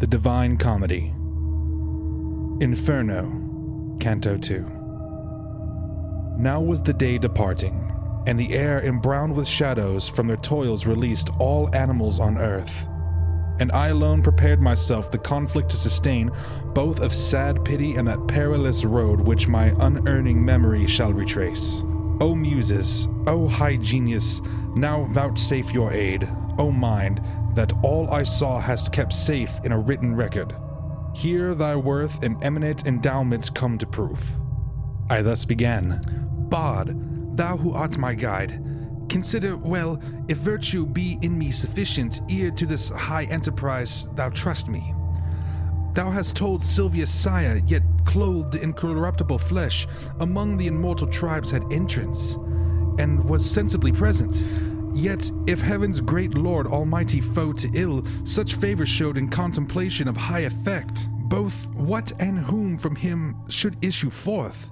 The Divine Comedy. Inferno, Canto 2. Now was the day departing, and the air embrowned with shadows from their toils released all animals on earth. And I alone prepared myself the conflict to sustain, both of sad pity and that perilous road which my unearning memory shall retrace. O Muses, O high genius, now vouchsafe your aid, O mind, that all I saw hast kept safe in a written record. Here thy worth and eminent endowments come to proof. I thus began. Bard, thou who art my guide, consider well if virtue be in me sufficient ere to this high enterprise thou trust me. Thou hast told Silvia's sire, yet clothed in corruptible flesh, among the immortal tribes had entrance, and was sensibly present. Yet, if heaven's great Lord almighty foe to ill, such favor showed in contemplation of high effect, both what and whom from him should issue forth,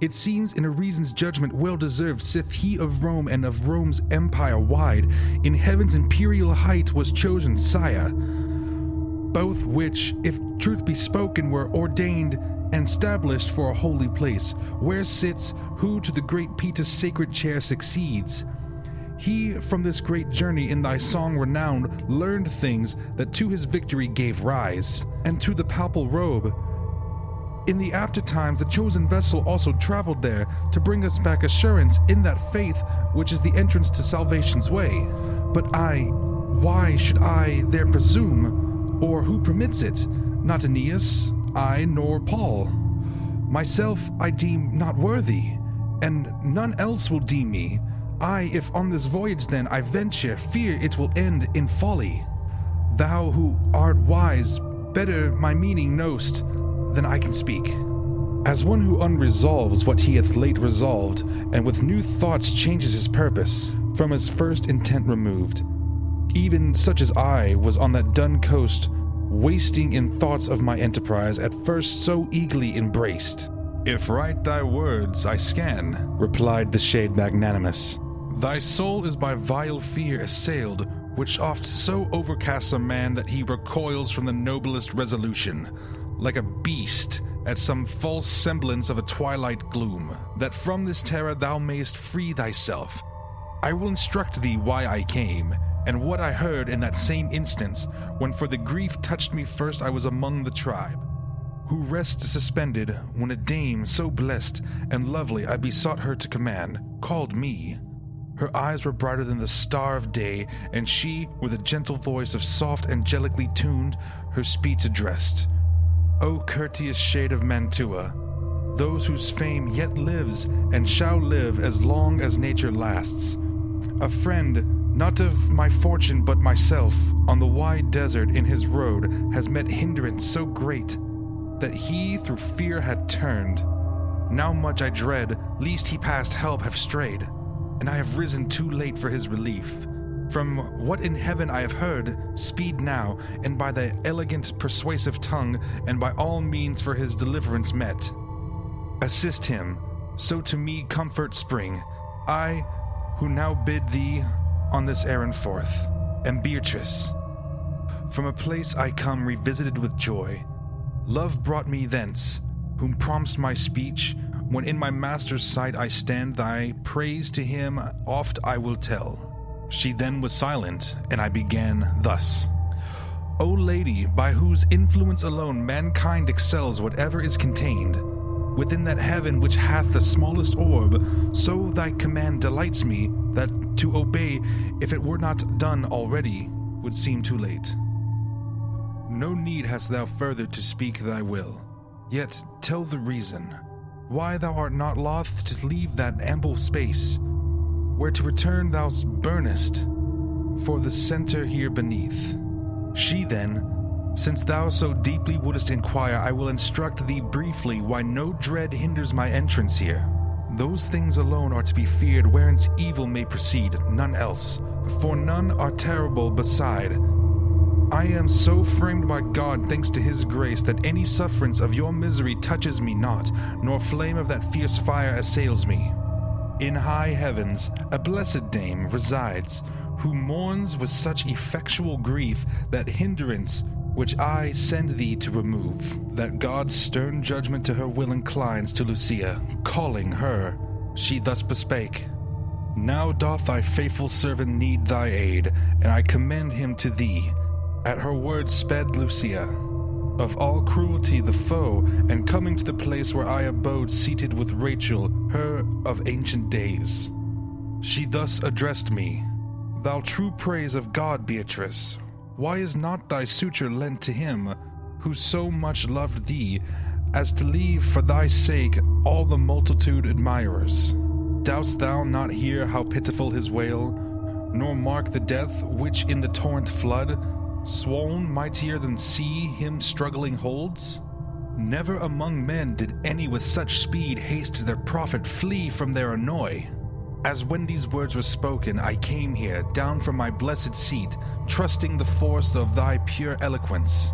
it seems in a reason's judgment well deserved, sith he of Rome and of Rome's empire wide, in heaven's imperial height was chosen sire, both which, if truth be spoken, were ordained and established for a holy place, where sits who to the great Peter's sacred chair succeeds. He from this great journey in thy song renowned learned things that to his victory gave rise, and to the papal robe. In the after times the chosen vessel also traveled there to bring us back assurance in that faith which is the entrance to salvation's way. But why should I there presume? Or who permits it? Not Aeneas, I, nor Paul. Myself I deem not worthy, and none else will deem me. If on this voyage then I venture, fear it will end in folly. Thou who art wise, better my meaning know'st than I can speak. As one who unresolves what he hath late resolved, and with new thoughts changes his purpose, from his first intent removed. Even such as I was on that dun coast, wasting in thoughts of my enterprise, at first so eagerly embraced. If right thy words I scan, replied the shade magnanimous, thy soul is by vile fear assailed, which oft so overcasts a man that he recoils from the noblest resolution, like a beast at some false semblance of a twilight gloom, that from this terror thou mayst free thyself. I will instruct thee why I came, and what I heard in that same instance, when for the grief touched me first I was among the tribe, who rest suspended when a dame so blessed and lovely I besought her to command, called me. Her eyes were brighter than the star of day, and she, with a gentle voice of soft angelically tuned, her speech addressed. O courteous shade of Mantua, those whose fame yet lives and shall live as long as nature lasts, a friend, not of my fortune but myself, on the wide desert in his road has met hindrance so great that he through fear had turned. Now much I dread, lest he past help have strayed, and I have risen too late for his relief. From what in heaven I have heard, speed now, and by thy elegant persuasive tongue, and by all means for his deliverance met. Assist him, so to me comfort spring, I, who now bid thee on this errand forth, am Beatrice. From a place I come revisited with joy. Love brought me thence, whom prompts my speech, when in my master's sight I stand, thy praise to him oft I will tell. She then was silent, and I began thus. O lady, by whose influence alone mankind excels whatever is contained within that heaven which hath the smallest orb, so thy command delights me, that to obey, if it were not done already, would seem too late. No need hast thou further to speak thy will, yet tell the reason, why thou art not loth to leave that ample space, where to return thou burnest, for the centre here beneath. She then, since thou so deeply wouldst inquire, I will instruct thee briefly why no dread hinders my entrance here. Those things alone are to be feared wherence evil may proceed, none else, for none are terrible beside. I am so framed by God, thanks to his grace, that any sufferance of your misery touches me not, nor flame of that fierce fire assails me. In high heavens a blessed dame resides, who mourns with such effectual grief that hindrance which I send thee to remove, that God's stern judgment to her will inclines to Lucia, calling her, she thus bespake. Now doth thy faithful servant need thy aid, and I commend him to thee. At her words sped Lucia, of all cruelty the foe, and coming to the place where I abode seated with Rachel, her of ancient days. She thus addressed me, Thou true praise of God, Beatrice, why is not thy suitor lent to him, who so much loved thee, as to leave for thy sake all the multitude admirers? Dost thou not hear how pitiful his wail, nor mark the death which in the torrent flood, swoln mightier than sea, him struggling holds? Never among men did any with such speed haste to their profit flee from their annoy. As when these words were spoken, I came here, down from my blessed seat, trusting the force of thy pure eloquence,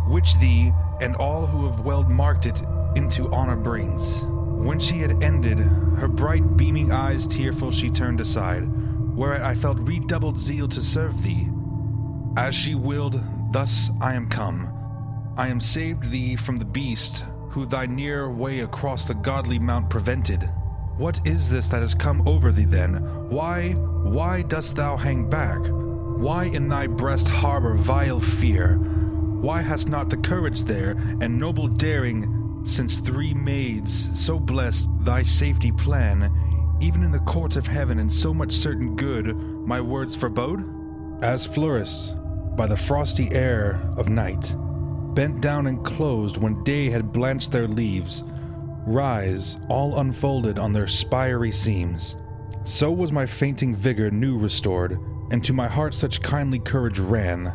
which thee and all who have well marked it into honor brings. When she had ended, her bright beaming eyes tearful she turned aside, whereat I felt redoubled zeal to serve thee. As she willed, thus I am come. I am saved thee from the beast, who thy near way across the godly mount prevented. What is this that has come over thee then? Why dost thou hang back? Why in thy breast harbor vile fear? Why hast not the courage there, and noble daring, since 3 maids, so blessed, thy safety plan, even in the court of heaven and so much certain good, my words forebode? As flourish by the frosty air of night, bent down and closed when day had blanched their leaves, rise, all unfolded on their spiry seams. So was my fainting vigor new restored, and to my heart such kindly courage ran,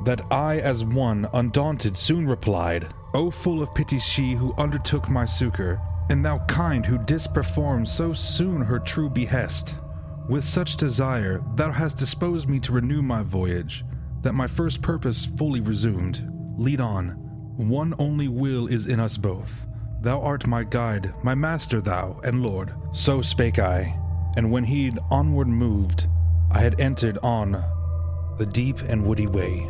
that I as one undaunted soon replied, O full of pity she who undertook my succor, and thou kind who didst perform so soon her true behest. With such desire thou hast disposed me to renew my voyage, that my first purpose fully resumed. Lead on, one only will is in us both. Thou art my guide, my master thou, and Lord. So spake I, and when he'd onward moved, I had entered on the deep and woody way.